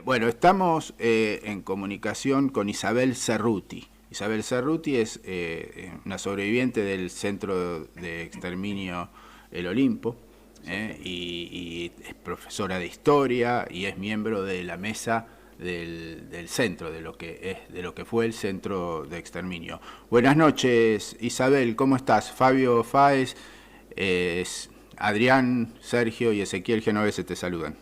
Bueno, estamos en comunicación con Isabel Cerruti. Isabel Cerruti es una sobreviviente del centro de exterminio El Olimpo, y es profesora de historia y es miembro de la mesa del centro, de lo que fue el centro de exterminio. Buenas noches, Isabel, ¿cómo estás? Fabio Fáez, Adrián, Sergio y Ezequiel Genovese te saludan.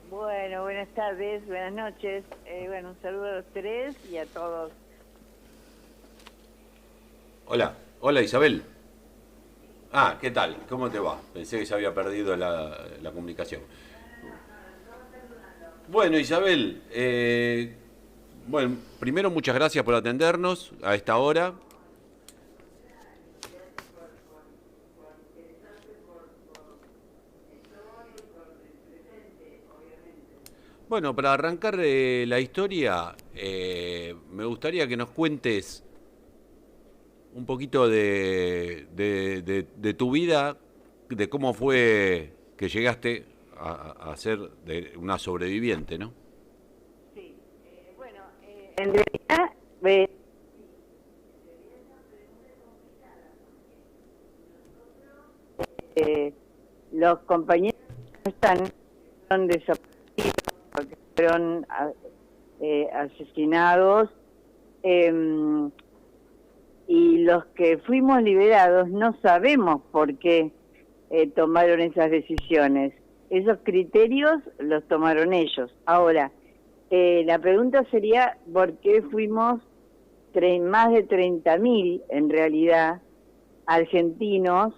Bueno, buenas tardes, buenas noches. Bueno, un saludo a los tres y a todos. Hola, hola Isabel. Ah, ¿qué tal? ¿Cómo te va? Pensé que se había perdido la comunicación. Bueno, Isabel, bueno, primero muchas gracias por atendernos a esta hora. Bueno, para arrancar la historia, me gustaría que nos cuentes un poquito de tu vida, de cómo fue que llegaste a ser una sobreviviente, ¿no? Sí, bueno, en realidad los compañeros no fueron desaparecidos porque fueron asesinados, y los que fuimos liberados no sabemos por qué tomaron esas decisiones. Esos criterios los tomaron ellos. Ahora, la pregunta sería ¿por qué fuimos más de 30.000 en realidad argentinos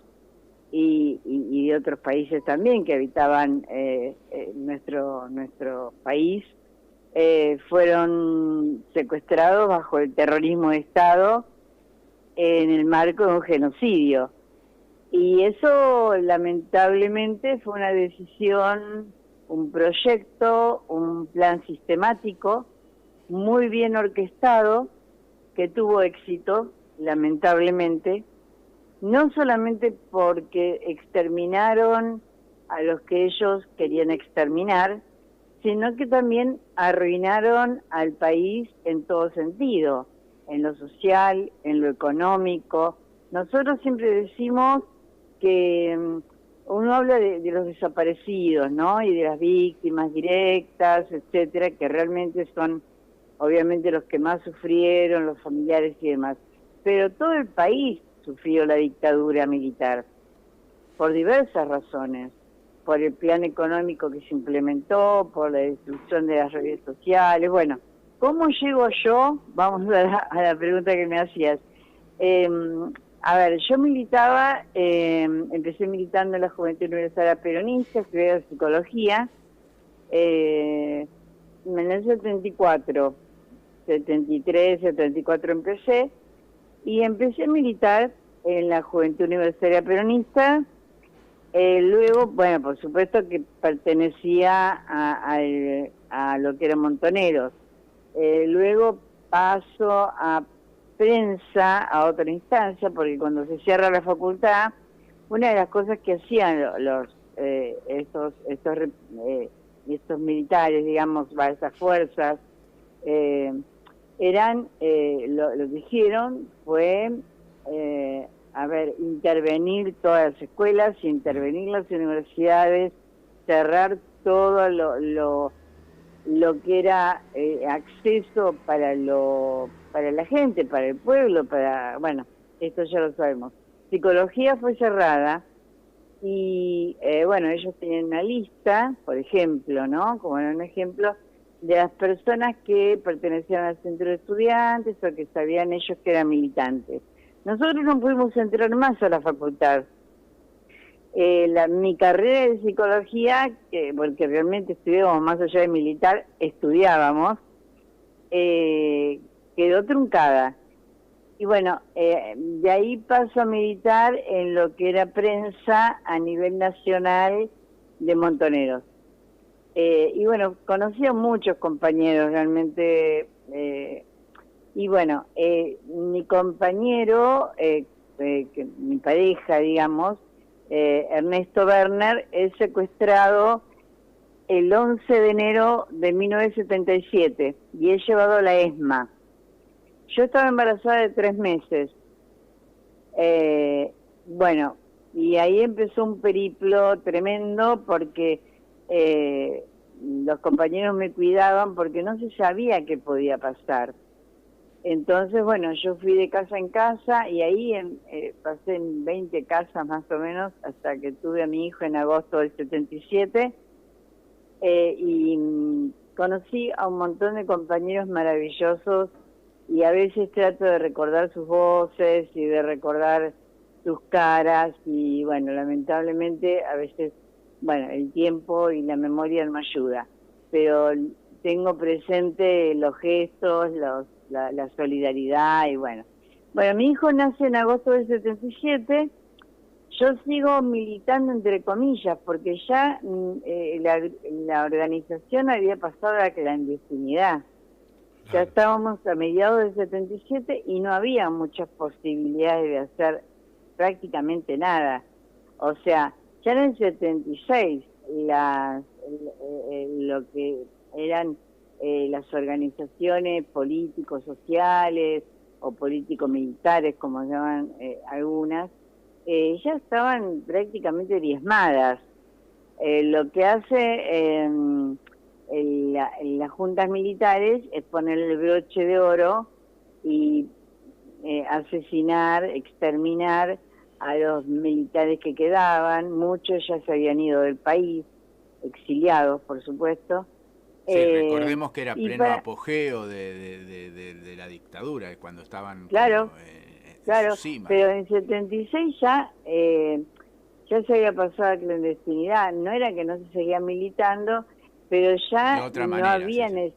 y de otros países también que habitaban nuestro país, fueron secuestrados bajo el terrorismo de Estado en el marco de un genocidio? Y eso lamentablemente fue una decisión, un proyecto, un plan sistemático, muy bien orquestado, que tuvo éxito, lamentablemente, no solamente porque exterminaron a los que ellos querían exterminar, sino que también arruinaron al país en todo sentido, en lo social, en lo económico. Nosotros siempre decimos que uno habla de los desaparecidos, ¿no? Y de las víctimas directas, etcétera, que realmente son obviamente los que más sufrieron, los familiares y demás. Pero todo el país sufrió la dictadura militar por diversas razones, por el plan económico que se implementó, por la destrucción de las redes sociales. Bueno, ¿cómo llego yo? Vamos a la pregunta que me hacías. A ver, yo militaba, empecé militando en la Juventud Universitaria Peronista, estudié psicología, en el 74, 73, 74 empecé, y empecé a militar en la Juventud Universitaria Peronista. Luego, bueno, por supuesto que pertenecía a lo que eran Montoneros. Luego paso a prensa, a otra instancia, porque cuando se cierra la facultad, una de las cosas que hacían estos militares, digamos, esas fuerzas, lo que hicieron fue, intervenir todas las escuelas, intervenir las universidades, cerrar todo lo que era acceso para la gente, para el pueblo, bueno, esto ya lo sabemos. Psicología fue cerrada y, bueno, ellos tenían una lista, por ejemplo, ¿no? Como era un ejemplo, de las personas que pertenecían al centro de estudiantes o que sabían ellos que eran militantes. Nosotros no pudimos entrar más a la facultad. Mi carrera de psicología, porque realmente estudiábamos más allá de militar, estudiábamos, quedó truncada. Y bueno, de ahí paso a militar en lo que era prensa a nivel nacional de Montoneros. Y bueno, conocí a muchos compañeros realmente, y bueno, mi compañero, mi pareja, digamos, Ernesto Werner, es secuestrado el 11 de enero de 1977 y he llevado la ESMA. Yo estaba embarazada de 3 meses. Bueno, y ahí empezó un periplo tremendo porque los compañeros me cuidaban porque no se sabía qué podía pasar. Entonces, bueno, yo fui de casa en casa y ahí pasé en 20 casas más o menos hasta que tuve a mi hijo en agosto del 77 y conocí a un montón de compañeros maravillosos y a veces trato de recordar sus voces y de recordar sus caras y bueno, lamentablemente a veces, bueno, el tiempo y la memoria no ayuda, pero tengo presente los gestos, la solidaridad y bueno. Bueno, mi hijo nace en agosto del 77, yo sigo militando entre comillas porque ya la organización había pasado a la clandestinidad. Ya estábamos a mediados del 77 y no había muchas posibilidades de hacer prácticamente nada. O sea, ya en el 76 lo que eran las organizaciones políticos sociales o político-militares, como llaman algunas, ya estaban prácticamente diezmadas. Lo que hace las juntas militares es poner el broche de oro y asesinar, exterminar a los militares que quedaban. Muchos ya se habían ido del país, exiliados, por supuesto. Sí, recordemos que era pleno apogeo de la dictadura, cuando estaban claro, claro, su cima. Pero en 76 ya se había pasado a clandestinidad. No era que no se seguía militando, pero ya no habían... Sí.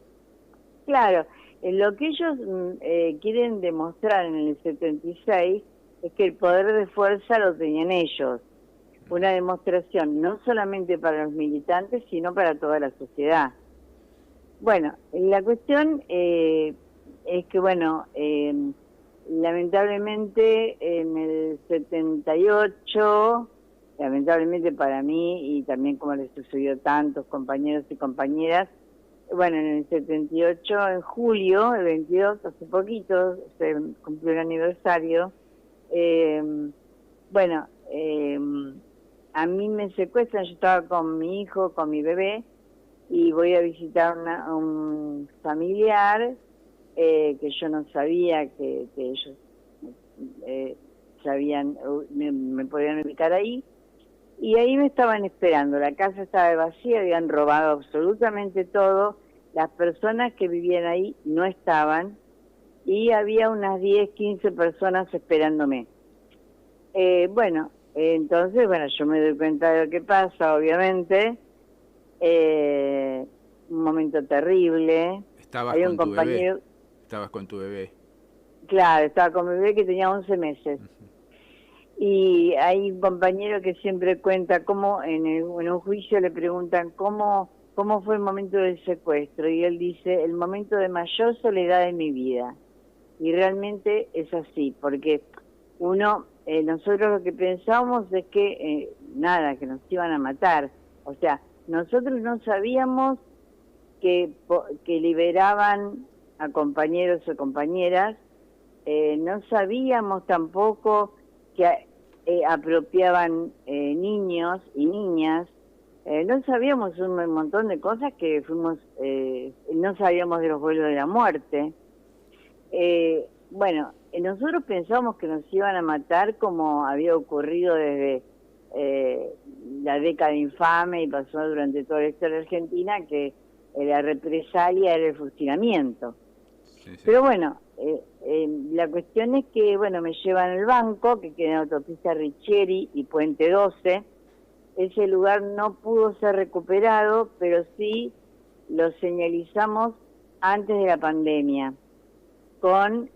Claro, lo que ellos quieren demostrar en el 76 es que el poder de fuerza lo tenían ellos. Una demostración no solamente para los militantes, sino para toda la sociedad. Bueno, la cuestión es que, bueno, lamentablemente en el 78, lamentablemente para mí y también como les sucedió a tantos compañeros y compañeras, bueno, en el 78, en julio, el 22, hace poquito, se cumplió el aniversario, bueno, a mí me secuestran, yo estaba con mi hijo, con mi bebé, y voy a visitar un familiar que yo no sabía que ellos sabían, me podían ubicar ahí, y ahí me estaban esperando. La casa estaba vacía, habían robado absolutamente todo, las personas que vivían ahí no estaban, y había unas 10, 15 personas esperándome. Bueno, entonces, bueno, yo me doy cuenta de lo que pasa, obviamente. Un momento terrible. Estabas con tu bebé. Estabas con tu bebé. Claro, estaba con mi bebé que tenía 11 meses. Y hay un compañero que siempre cuenta cómo en un juicio le preguntan cómo fue el momento del secuestro, y él dice: el momento de mayor soledad de mi vida. Y realmente es así, porque nosotros lo que pensábamos es que nada, que nos iban a matar. O sea, nosotros no sabíamos que liberaban a compañeros o compañeras, no sabíamos tampoco que apropiaban niños y niñas, no sabíamos un montón de cosas que no sabíamos de los vuelos de la muerte. Bueno, nosotros pensamos que nos iban a matar como había ocurrido desde la década infame y pasó durante toda la historia argentina, que la represalia era el fusilamiento. Sí. Pero bueno, la cuestión es que, bueno, me llevan al banco, que queda en autopista Richieri y Puente 12. Ese lugar no pudo ser recuperado, pero sí lo señalizamos antes de la pandemia, con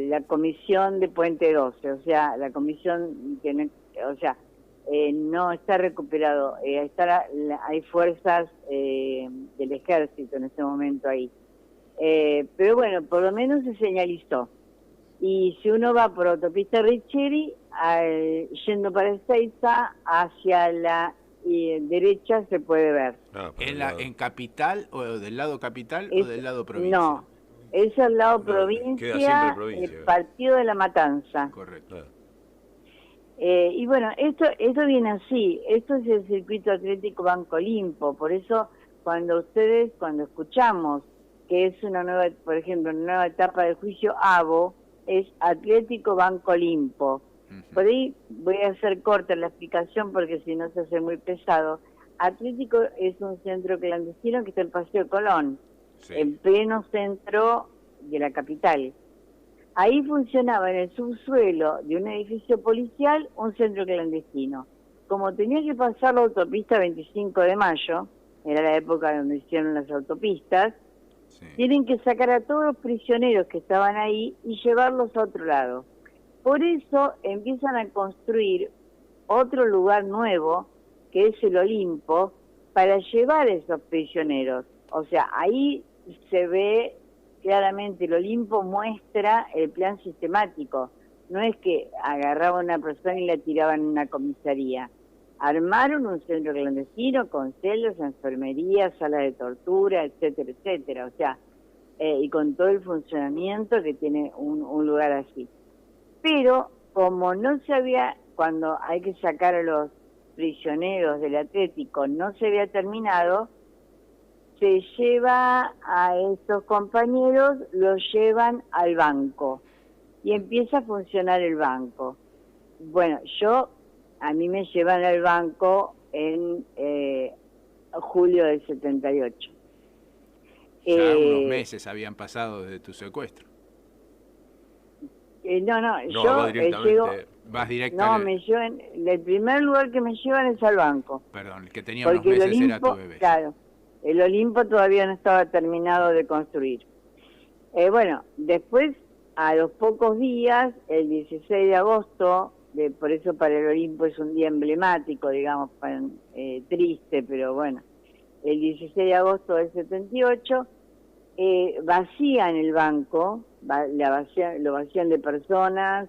la comisión de Puente 12, o sea, la comisión que no está recuperado, hay fuerzas del ejército en este momento ahí. Pero bueno, por lo menos se señalizó. Y si uno va por autopista Richieri, yendo para Ezeiza, hacia la y derecha se puede ver. ¿En capital o del lado capital o del lado provincia? No, es al lado No, queda siempre provincia, provincia. el partido de La Matanza. Correcto. Y bueno, esto viene así, esto es el circuito atlético Banco Olimpo, por eso cuando escuchamos que es una nueva, por ejemplo, una nueva etapa del juicio ABO, es Atlético Banco Olimpo. Por ahí voy a hacer corta la explicación porque si no se hace muy pesado. Atlético es un centro clandestino que está en Paseo Colón, Sí. en pleno centro de la capital. Ahí funcionaba en el subsuelo de un edificio policial un centro clandestino. Como tenía que pasar la autopista 25 de mayo, era la época donde hicieron las autopistas, Sí. tienen que sacar a todos los prisioneros que estaban ahí y llevarlos a otro lado. Por eso empiezan a construir otro lugar nuevo, que es el Olimpo, para llevar a esos prisioneros. O sea, ahí se ve claramente, el Olimpo muestra el plan sistemático. No es que agarraban a una persona y la tiraban en una comisaría. Armaron un centro clandestino con celdas, enfermería, sala de tortura, etcétera, etcétera. O sea, y con todo el funcionamiento que tiene un lugar así. Pero como no se había, cuando hay que sacar a los prisioneros del Atlético, no se había terminado, se lleva a esos compañeros, los llevan al banco y empieza a funcionar el banco. Bueno, a mí me llevan al banco en julio del 78. Ya unos meses habían pasado desde tu secuestro. No, No, yo va directamente. Vas directo no, me llevan, el primer lugar que me llevan es al banco. Perdón, el que tenía unos Porque el meses era Olimpo, tu bebé. claro, el Olimpo todavía no estaba terminado de construir. Bueno, después, a los pocos días, el 16 de agosto, por eso para el Olimpo es un día emblemático, digamos, triste, pero bueno, el 16 de agosto del 78, vacían el banco, lo vacían de personas,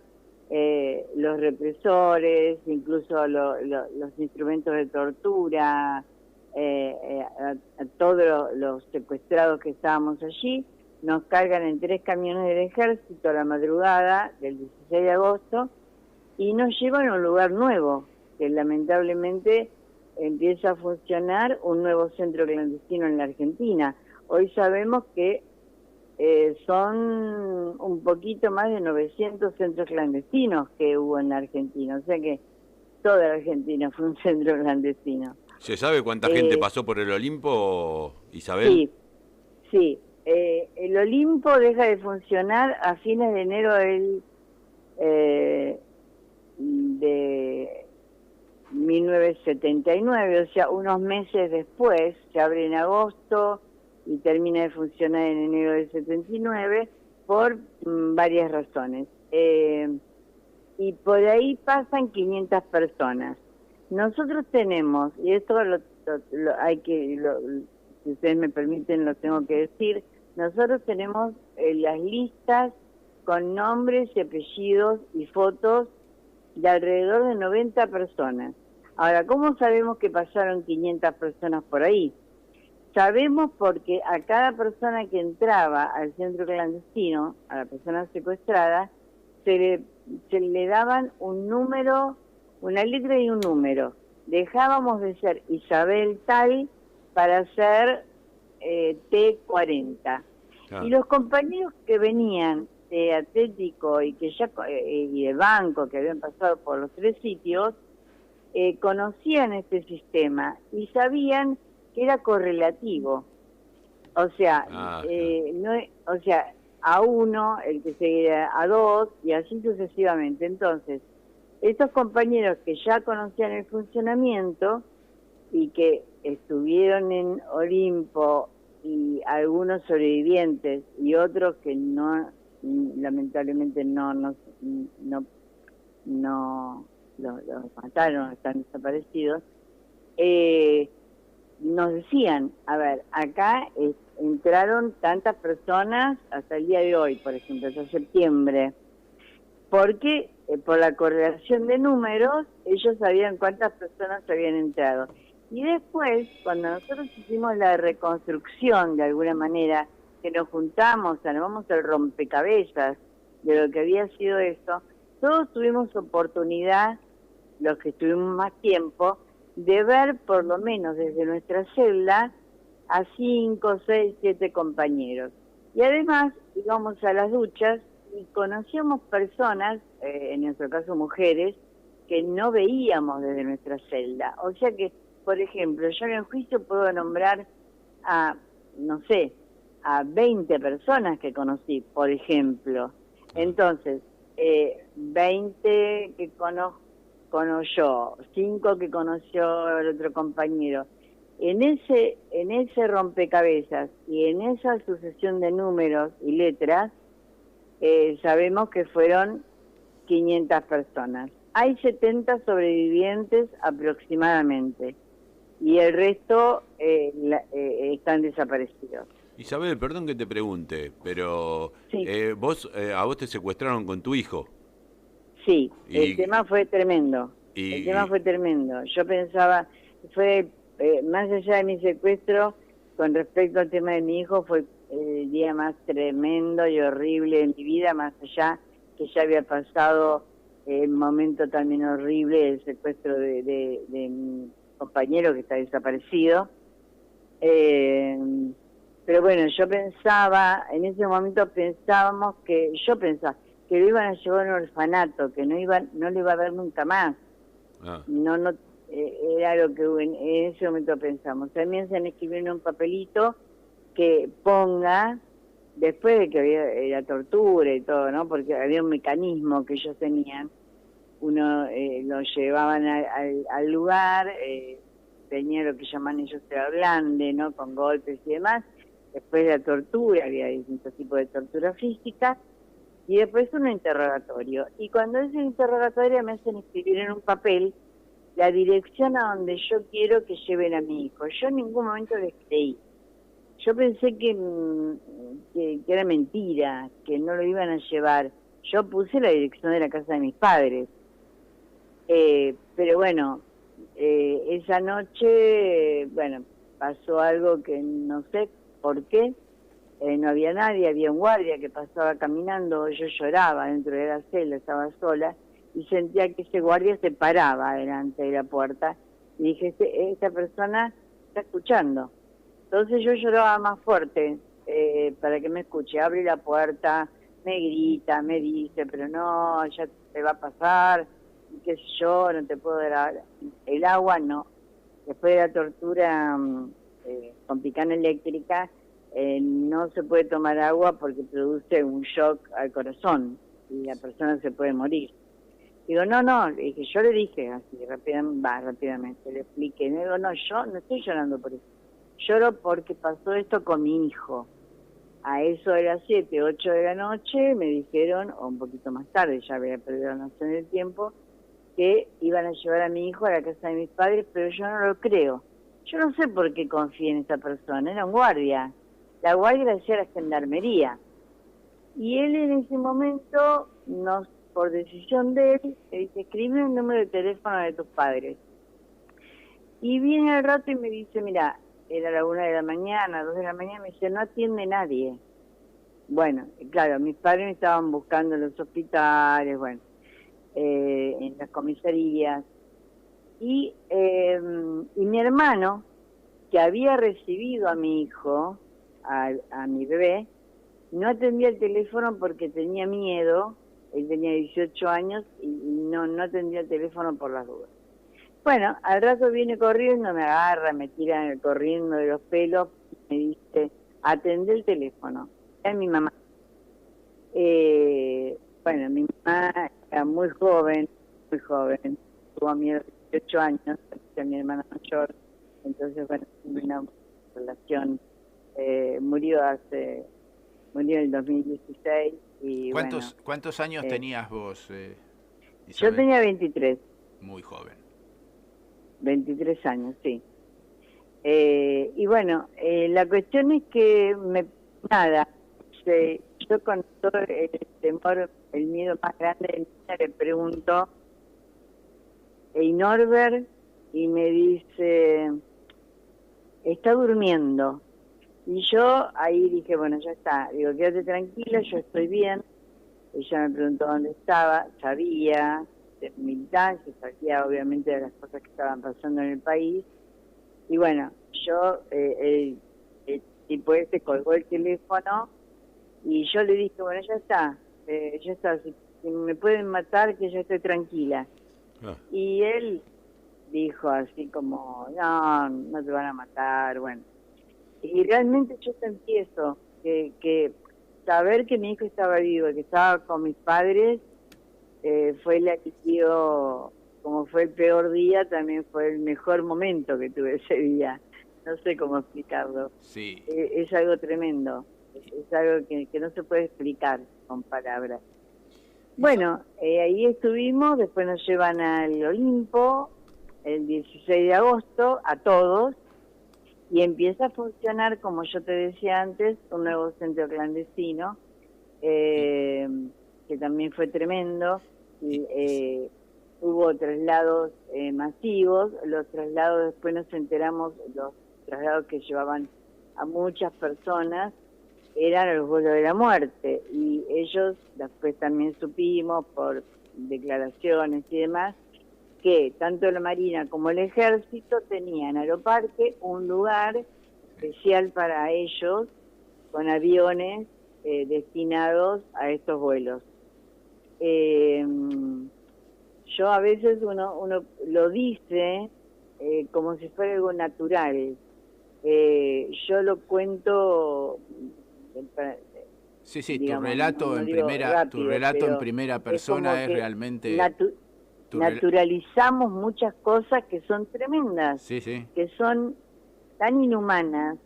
los represores, incluso los instrumentos de tortura, a todos los secuestrados que estábamos allí, nos cargan en 3 camiones del ejército a la madrugada del 16 de agosto y nos llevan a un lugar nuevo, que lamentablemente empieza a funcionar un nuevo centro clandestino en la Argentina. Hoy sabemos que son un poquito más de 900 centros clandestinos que hubo en la Argentina, o sea que toda la Argentina fue un centro clandestino. ¿Se sabe cuánta gente pasó por el Olimpo, Isabel? Sí. El Olimpo deja de funcionar a fines de enero de 1979, o sea, unos meses después, se abre en agosto y termina de funcionar en enero del 79 por varias razones. Y por ahí pasan 500 personas. Nosotros tenemos, y esto si ustedes me permiten lo tengo que decir, nosotros tenemos las listas con nombres y apellidos y fotos de alrededor de 90 personas. Ahora, ¿cómo sabemos que pasaron 500 personas por ahí? Sabemos porque a cada persona que entraba al centro clandestino, a la persona secuestrada, se le daban un número, una letra y un número. Dejábamos de ser Isabel tal para ser T40. Y los compañeros que venían de Atlético y y de Banco, que habían pasado por los 3 sitios, conocían este sistema y sabían que era correlativo. O sea, a 1, el que seguía a 2 y así sucesivamente. Entonces, estos compañeros que ya conocían el funcionamiento y que estuvieron en Olimpo, y algunos sobrevivientes y otros que no, lamentablemente no los mataron, están desaparecidos, nos decían, a ver, acá entraron tantas personas hasta el día de hoy, por ejemplo, hasta septiembre, porque por la correlación de números ellos sabían cuántas personas habían entrado. Y después, cuando nosotros hicimos la reconstrucción de alguna manera, que nos juntamos, armamos el rompecabezas de lo que había sido eso, todos tuvimos oportunidad, los que estuvimos más tiempo, de ver por lo menos desde nuestra celda a 5, 6, 7 compañeros. Y además íbamos a las duchas y conocíamos personas, en nuestro caso mujeres, que no veíamos desde nuestra celda. O sea que, por ejemplo, yo en el juicio puedo nombrar a, no sé, a 20 personas que conocí, por ejemplo. Entonces, 20 que conozco yo, 5 que conoció el otro compañero. En ese rompecabezas y en esa sucesión de números y letras, sabemos que fueron 500 personas. Hay 70 sobrevivientes aproximadamente y el resto están desaparecidos. Isabel, perdón que te pregunte, pero Sí. a vos te secuestraron con tu hijo. Sí, el tema fue tremendo. El tema fue tremendo. Yo pensaba, fue más allá de mi secuestro, con respecto al tema de mi hijo, fue el día más tremendo y horrible de mi vida, más allá que ya había pasado el momento también horrible del secuestro de mi compañero que está desaparecido. Pero bueno, yo pensaba, en ese momento yo pensaba que lo iban a llevar a un orfanato, que no le iba a ver nunca más. Era lo que en ese momento pensamos. También se han escrito en un papelito que ponga, después de que había la tortura y todo, ¿no? Porque había un mecanismo que ellos tenían, lo llevaban al lugar, tenía lo que llaman ellos el blande, ¿no? Con golpes y demás. Después de la tortura, había distintos tipos de tortura física, y después un interrogatorio. Y cuando es el interrogatorio me hacen escribir en un papel la dirección a donde yo quiero que lleven a mi hijo. Yo en ningún momento les creí. Yo pensé que era mentira, que no lo iban a llevar. Yo puse la dirección de la casa de mis padres. Pero bueno, esa noche, bueno, pasó algo que no sé por qué. No había nadie, había un guardia que pasaba caminando, yo lloraba dentro de la celda, estaba sola, y sentía que ese guardia se paraba delante de la puerta, y dije, esta persona está escuchando. Entonces yo lloraba más fuerte para que me escuche, abre la puerta, me grita, me dice, pero no, ya te va a pasar, y qué sé yo, no te puedo dar el agua, no. Después de la tortura con picana eléctrica, no se puede tomar agua porque produce un shock al corazón y la persona se puede morir. Digo, no, yo le dije así rápidamente, le expliqué. Digo, no, yo no estoy llorando por eso. Lloro porque pasó esto con mi hijo. A eso de las 7, 8 de la noche me dijeron, o un poquito más tarde, ya había perdido la noción del tiempo, que iban a llevar a mi hijo a la casa de mis padres, pero yo no lo creo. Yo no sé por qué confié en esa persona, era un guardia. La guardia la hacía la gendarmería. Y él en ese momento, por decisión de él, le dice, escribe un número de teléfono de tus padres. Y viene al rato y me dice, mira, era la 1 de la mañana, 2 de la mañana, me dice, no atiende nadie. Bueno, claro, mis padres me estaban buscando en los hospitales, bueno, en las comisarías. Y mi hermano, que había recibido a mi hijo, a mi bebé, no atendía el teléfono porque tenía miedo. Él tenía 18 años y no atendía el teléfono por las dudas. Bueno, al rato viene corriendo, me agarra, me tira corriendo de los pelos, me dice, atendé el teléfono. Es mi mamá. Bueno, mi mamá era muy joven, tuvo miedo de 18 años, era mi hermana mayor, entonces, bueno, una relación, murió en el 2016. Y ¿Cuántos años tenías vos, Isabel? Yo tenía 23. Muy joven. 23 años, sí. Y bueno, la cuestión es que yo con todo el temor, el miedo más grande de mi vida, le pregunto, ¿y Norbert? y me dice, está durmiendo. Y yo ahí dije, bueno, ya está. Digo, quédate tranquila, yo estoy bien. Ella me preguntó dónde estaba, sabía de militancia, sabía obviamente de las cosas que estaban pasando en el país. Y bueno, yo, el tipo este colgó el teléfono y yo le dije, bueno, ya está, si me pueden matar, que yo estoy tranquila. Ah. Y él dijo así como, no, no te van a matar, bueno. Y realmente yo sentí eso, que saber que mi hijo estaba vivo, que estaba con mis padres, fue el alivio, como fue el peor día, también fue el mejor momento que tuve ese día. No sé cómo explicarlo. Sí. Es algo tremendo, es algo que no se puede explicar con palabras. Bueno, ahí estuvimos, después nos llevan al Olimpo, el 16 de agosto, a todos, y empieza a funcionar, como yo te decía antes, un nuevo centro clandestino, que también fue tremendo, y hubo traslados masivos, los traslados, después nos enteramos, los traslados que llevaban a muchas personas, eran los vuelos de la muerte, y ellos, después también supimos por declaraciones y demás, que tanto la Marina como el Ejército tenían en Aeroparque un lugar especial para ellos, con aviones destinados a estos vuelos. Yo a veces uno lo dice como si fuera algo natural. Yo lo cuento... Sí, sí, digamos, tu relato no en digo primera, rápido, tu relato en pero primera es persona como es que realmente naturalizamos muchas cosas que son tremendas, Sí, sí. que son tan inhumanas,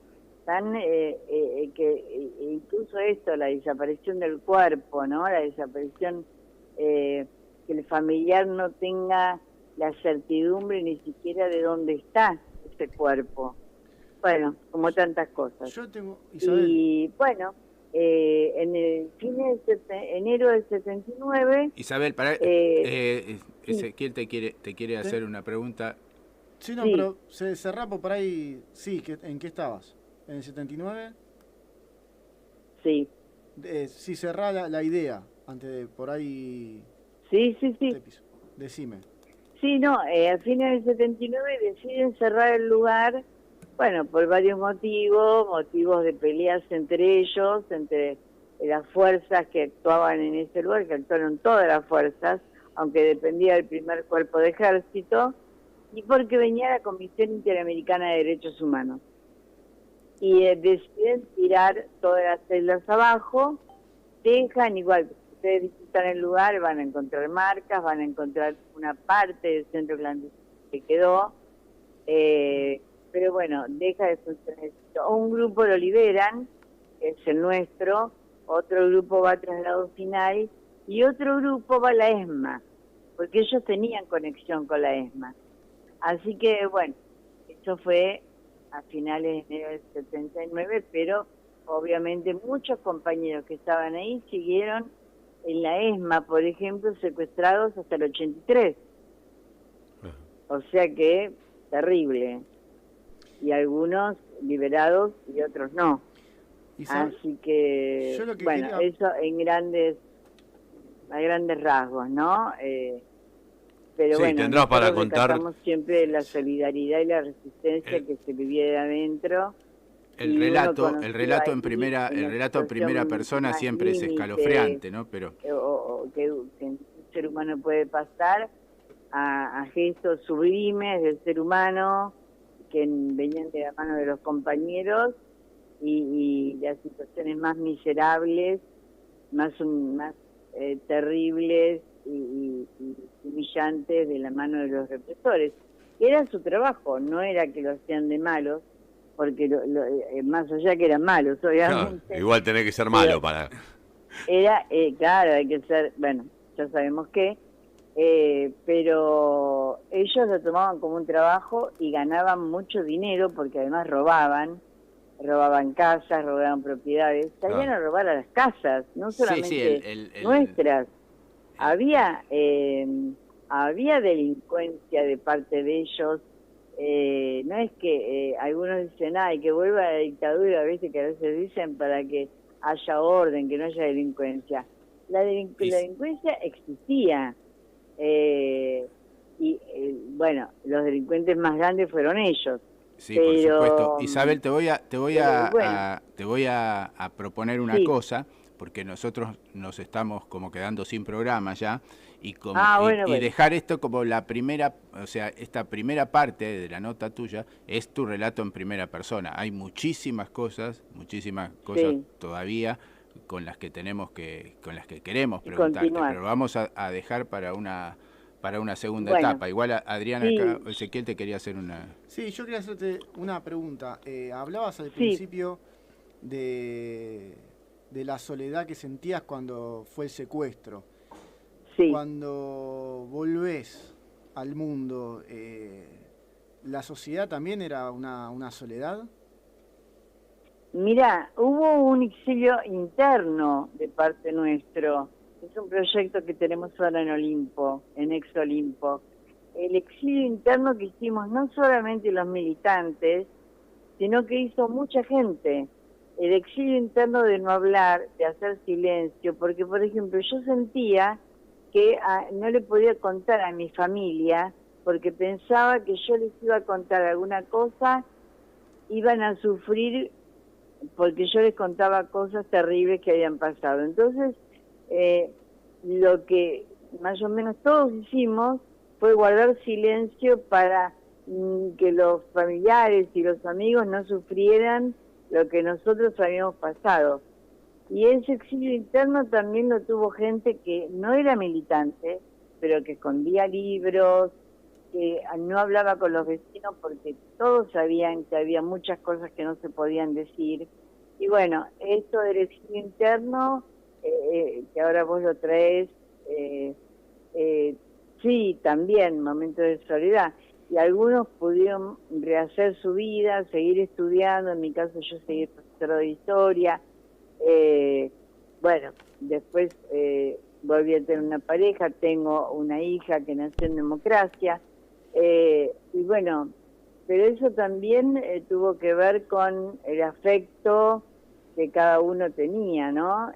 tan que incluso esto, la desaparición del cuerpo, ¿no? La desaparición, que el familiar no tenga la certidumbre ni siquiera de dónde está ese cuerpo. Bueno, como tantas cosas. Yo tengo, Isabel. Y bueno, en el enero del 79... Isabel, sí. Ezequiel te quiere hacer una pregunta. Sí, no, Sí. pero se cerraba por ahí. Sí, ¿en qué estabas? ¿En el 79? Sí, Sí, cerrá la idea. Antes de por ahí. sí. Decime. Sí, no, a fines del 79 deciden cerrar el lugar, bueno, por varios motivos de peleas entre ellos, entre las fuerzas que actuaban en ese lugar, que actuaron todas las fuerzas, aunque dependía del primer cuerpo de ejército, y porque venía la Comisión Interamericana de Derechos Humanos. Y deciden tirar todas las celdas abajo, dejan igual. Ustedes visitan el lugar, van a encontrar marcas, van a encontrar una parte del centro clandestino que quedó, pero bueno, deja de funcionar. Un grupo lo liberan, que es el nuestro, otro grupo va a traslado final y otro grupo va a la ESMA, porque ellos tenían conexión con la ESMA. Así que bueno, eso fue a finales de enero del 79, pero obviamente muchos compañeros que estaban ahí siguieron en la ESMA, por ejemplo, secuestrados hasta el 83. O sea que, terrible. Y algunos liberados y otros no. Así que, bueno, eso a grandes rasgos, ¿no? Pero sí, bueno, tendrás para contar siempre la solidaridad y la resistencia que se vivía de adentro. El relato en primera persona siempre es escalofriante, ¿no? Pero que un ser humano puede pasar a gestos sublimes del ser humano que venían de la mano de los compañeros y las situaciones más miserables, más terribles y humillantes de la mano de los represores. Era su trabajo, no era que lo hacían de malos, porque más allá que eran malos, obviamente. Claro, igual tenés que ser malo para... Claro, hay que ser, bueno, ya sabemos qué, pero ellos lo tomaban como un trabajo y ganaban mucho dinero porque además robaban casas, robaban propiedades, salían a robar a las casas, no solamente nuestras. Había delincuencia de parte de ellos no es que algunos dicen, ay, que vuelva a la dictadura, ¿viste? Que a veces dicen para que haya orden, que no haya delincuencia. La delincuencia existía. Bueno, los delincuentes más grandes fueron ellos. Sí, pero, por supuesto. Isabel, te voy bueno, te voy a proponer una sí. cosa, porque nosotros nos estamos como quedando sin programa ya, y, Bueno. dejar esto como la primera, o sea, esta primera parte de la nota tuya es tu relato en primera persona. Hay muchísimas cosas Sí. todavía con las que queremos preguntarte, Continuar. pero vamos a dejar para una segunda Bueno, etapa. Igual Adrián sí. acá, Ezequiel te quería hacer una... Sí, yo quería hacerte una pregunta. Hablabas al Sí. principio de la soledad que sentías cuando fue el secuestro. Sí. Cuando volvés al mundo, ¿la sociedad también era una soledad? Mira, hubo un exilio interno de parte nuestro. Es un proyecto que tenemos ahora en Olimpo, en Ex Olimpo. El exilio interno que hicimos no solamente los militantes, sino que hizo mucha gente. El exilio interno de no hablar, de hacer silencio, porque por ejemplo yo sentía que no le podía contar a mi familia, porque pensaba que yo les iba a contar alguna cosa, iban a sufrir porque yo les contaba cosas terribles que habían pasado. Entonces, lo que más o menos todos hicimos fue guardar silencio para que los familiares y los amigos no sufrieran lo que nosotros habíamos pasado. Y ese exilio interno también lo tuvo gente que no era militante, pero que escondía libros, que no hablaba con los vecinos porque todos sabían que había muchas cosas que no se podían decir. Y bueno, esto del exilio interno, que ahora vos lo traes, sí, también momentos de soledad. Y algunos pudieron rehacer su vida, seguir estudiando. En mi caso yo seguí profesora de historia. Bueno, después volví a tener una pareja, tengo una hija que nació en democracia. Y bueno, pero eso también tuvo que ver con el afecto que cada uno tenía, ¿no?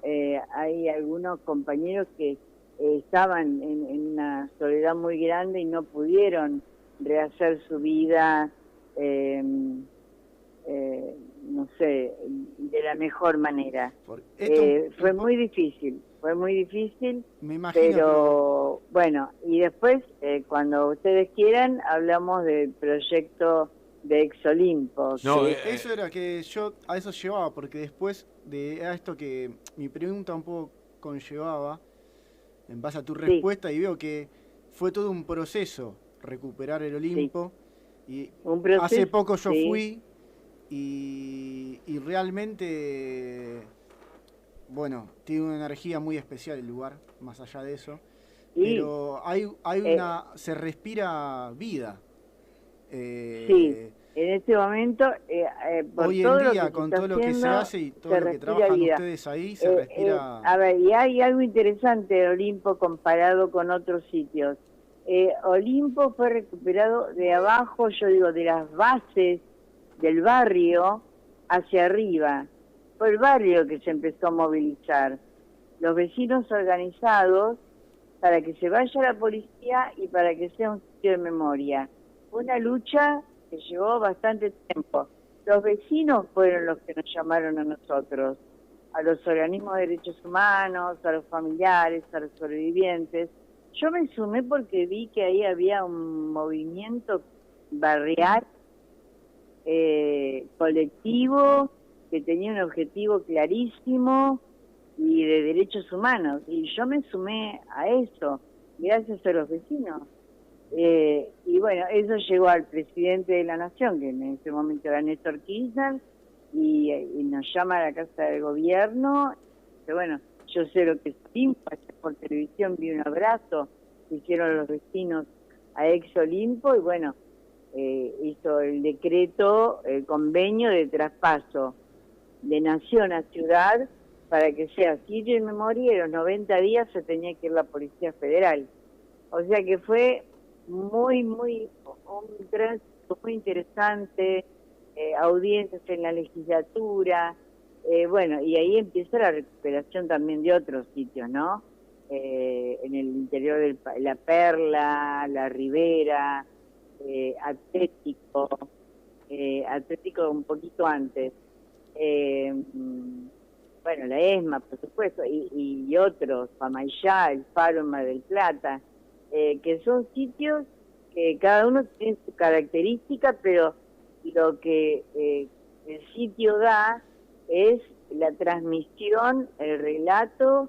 Hay algunos compañeros que estaban en una soledad muy grande y no pudieron rehacer su vida, no sé, de la mejor manera. Fue muy difícil, me imagino, pero bueno, y después, cuando ustedes quieran, hablamos del proyecto de Ex Olimpo. No, eso era que yo a eso llevaba, porque después a esto que mi pregunta un poco conllevaba, en base a tu respuesta, y veo que fue todo un proceso recuperar el Olimpo, y hace poco yo fui y realmente, bueno, tiene una energía muy especial el lugar, más allá de eso, pero hay se respira vida. Sí, en este momento, por hoy todo en día, lo que con se todo lo que se hace y todo lo que trabajan vida. ustedes ahí, se respira... A ver, y hay algo interesante de Olimpo comparado con otros sitios. Olimpo fue recuperado de abajo, yo digo, de las bases del barrio hacia arriba. Fue el barrio que se empezó a movilizar. Los vecinos organizados para que se vaya la policía y para que sea un sitio de memoria. Una lucha que llevó bastante tiempo. Los vecinos fueron los que nos llamaron a nosotros, a los organismos de derechos humanos, a los familiares, a los sobrevivientes. Yo me sumé porque vi que ahí había un movimiento barrial, colectivo, que tenía un objetivo clarísimo y de derechos humanos. Y yo me sumé a eso, gracias a los vecinos. Y bueno, eso llegó al presidente de la Nación, que en ese momento era Néstor Kirchner, y nos llama a la Casa del Gobierno. Que bueno, yo sé lo que es Olimpo, por televisión vi un abrazo que hicieron los vecinos a Ex Olimpo, y bueno, hizo el decreto, el convenio de traspaso de nación a ciudad para que sea sitio de memoria, y a los 90 días se tenía que ir la Policía Federal. O sea que fue muy un tránsito muy interesante, audiencias en la legislatura, bueno, y ahí empieza la recuperación también de otros sitios, ¿no? En el interior de La Perla, La Ribera, Atlético, Atlético un poquito antes, bueno, la ESMA, por supuesto, y otros, Pamayá, el Faro en Mar del Plata, que son sitios que cada uno tiene su característica, pero lo que el sitio da es la transmisión, el relato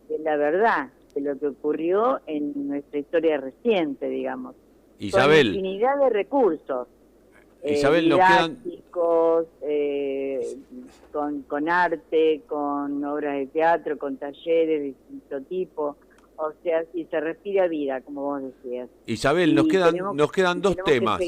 de la verdad, de lo que ocurrió en nuestra historia reciente, digamos. Isabel. Con infinidad de recursos. Isabel, nos quedan... didácticos, con arte, con obras de teatro, con talleres de distinto tipo, o sea, si se respira vida, como vos decías. Isabel, nos quedan dos temas.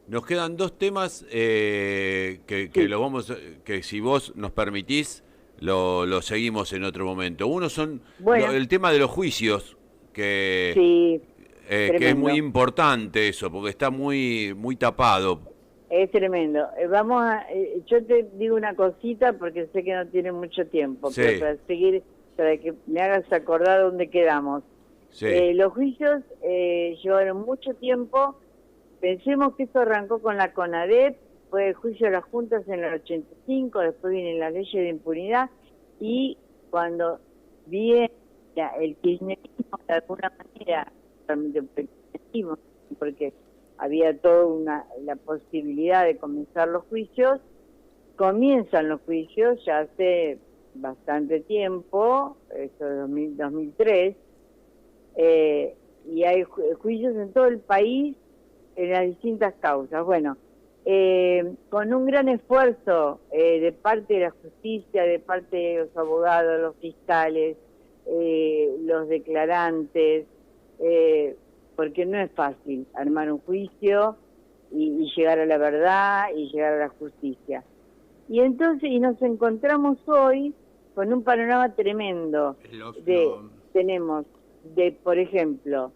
Nos quedan dos temas que lo vamos, que si vos nos permitís lo seguimos en otro momento. Uno son el tema de los juicios, que es muy importante eso, porque está muy tapado. Es tremendo. Yo te digo una cosita porque sé que no tiene mucho tiempo, sí, pero para que me hagas acordar dónde quedamos. Sí. Los juicios llevaron mucho tiempo. Pensemos que esto arrancó con la CONADEP, fue el juicio de las juntas en el 85, después viene la ley de impunidad, y cuando viene el kirchnerismo, de alguna manera, realmente porque había toda la posibilidad de comenzar los juicios, comienzan los juicios ya hace bastante tiempo, eso es 2003, y hay juicios en todo el país en las distintas causas. Bueno, con un gran esfuerzo de parte de la justicia, de parte de los abogados, los fiscales, los declarantes, porque no es fácil armar un juicio y llegar a la verdad y llegar a la justicia. Y entonces nos encontramos hoy con un panorama tremendo. Tenemos, por ejemplo,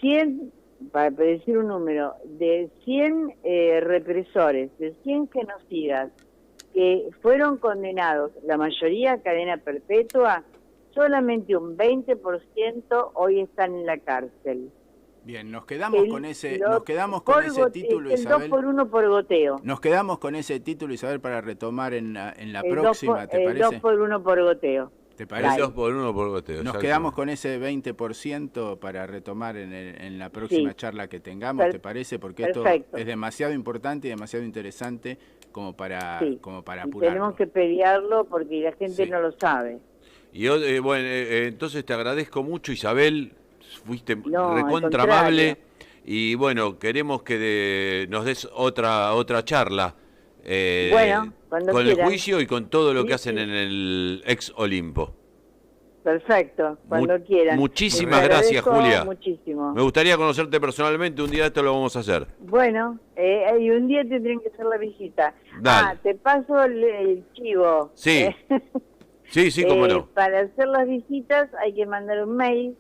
100, para decir un número, de 100 represores, de 100 genocidas que fueron condenados, la mayoría a cadena perpetua, solamente un 20% hoy están en la cárcel. Bien, nos quedamos con ese título, Isabel. El 2 por 1 por goteo. Nos quedamos con ese título, Isabel, para retomar en la próxima, ¿te parece? El 2 por 1 por goteo. ¿Te parece? El 2 por 1 por goteo. Nos quedamos con ese 20% para retomar en la próxima charla que tengamos, ¿te parece? Porque esto es demasiado importante y demasiado interesante como para apurarlo. Tenemos que pelearlo porque la gente no lo sabe. Y bueno, entonces te agradezco mucho, Isabel. Fuiste recontra amable y bueno, queremos que nos des otra charla con el juicio y con todo lo que hacen en el ex Olimpo. Perfecto, cuando quieran. Muchísimas gracias, Julia. Muchísimo. Me gustaría conocerte personalmente, un día esto lo vamos a hacer. Bueno, y un día tendrían que hacer la visita. Dale. Te paso el chivo. Sí, sí, cómo no. Para hacer las visitas hay que mandar un mail.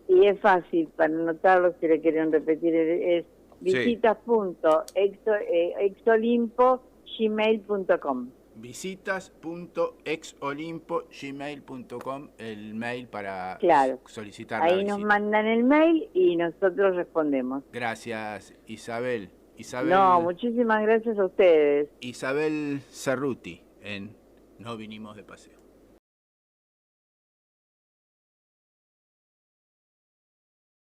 Y es fácil, para anotarlo, si le quieren repetir, es visitas.exolimpo@gmail.com. Visitas.exolimpo@gmail.com, el mail para solicitar ahí la visita. Nos mandan el mail y nosotros respondemos. Gracias, Isabel. No, muchísimas gracias a ustedes. Isabel Cerruti, en No Vinimos de Paseo.